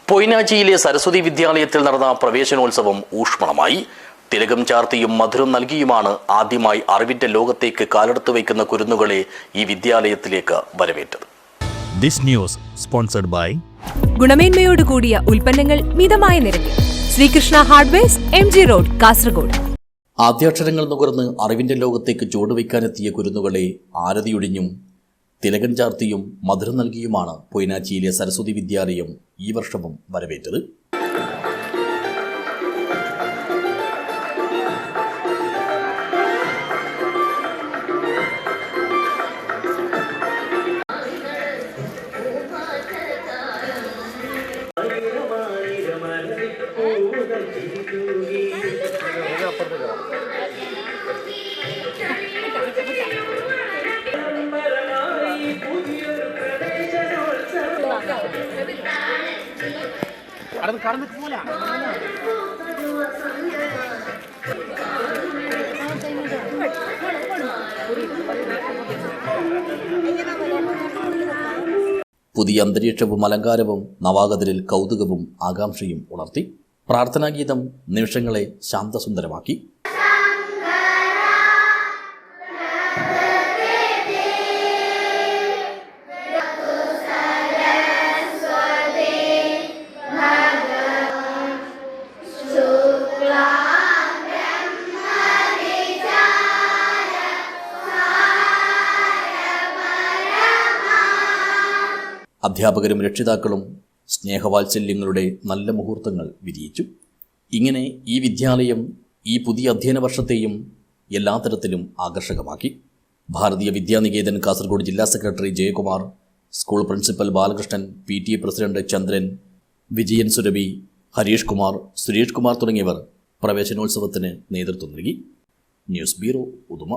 പൊയ്നാച്ചിയിലെ സരസ്വതി വിദ്യാലയത്തിൽ നടന്ന പ്രവേശനോത്സവം ഊഷ്മളമായി. തിലകം ചാർത്തിയും മധുരം നൽകിയുമാണ് ആദ്യമായി അറിവിന്റെ ലോകത്തേക്ക് കാലെടുത്തു വയ്ക്കുന്ന കുരുന്നുകളെ ഈ വിദ്യാലയത്തിലേക്ക് വരവേറ്റത്. ഗുണമേന്മയോട് കൂടിയ ഉൽപ്പന്നങ്ങൾ മിതമായ നിരക്കിൽ. Sreekrishna hardwares, MG road, Kasaragod. ആദ്യാക്ഷരങ്ങൾ നുകർന്ന് അറിവിന്റെ ലോകത്തേക്ക് ചുവടുവയ്ക്കാനെത്തിയ കുരുന്നുകളെ ആരതിയൊഴിഞ്ഞും തിലകം ചാർത്തിയും മധുരം നൽകിയുമാണ് പൊയ്നാച്ചിയിലെ സരസ്വതി വിദ്യാലയം ഈ വർഷവും വരവേറ്റത്. പുതിയ അന്തരീക്ഷവും അലങ്കാരവും നവാഗതരിൽ കൗതുകവും ആകാംക്ഷയും ഉണർത്തി. പ്രാർത്ഥനാഗീതം നിമിഷങ്ങളെ ശാന്തസുന്ദരമാക്കി. അധ്യാപകരും രക്ഷിതാക്കളും സ്നേഹവാത്സല്യങ്ങളുടെ നല്ല മുഹൂർത്തങ്ങൾ വിരിയിച്ചു. ഇങ്ങനെ ഈ വിദ്യാലയം ഈ പുതിയ അധ്യയന വർഷത്തെയും എല്ലാ തരത്തിലും ആകർഷകമാക്കി. ഭാരതീയ വിദ്യാനികേതൻ കാസർഗോഡ് ജില്ലാ secretary Jayakumar, school principal Balakrishnan, PTA president Chandran, Vijayan Surabhi, Harish Kumar, Suresh Kumar തുടങ്ങിയവർ പ്രവേശനോത്സവത്തിന് നേതൃത്വം നൽകി. News bureau, Uduma.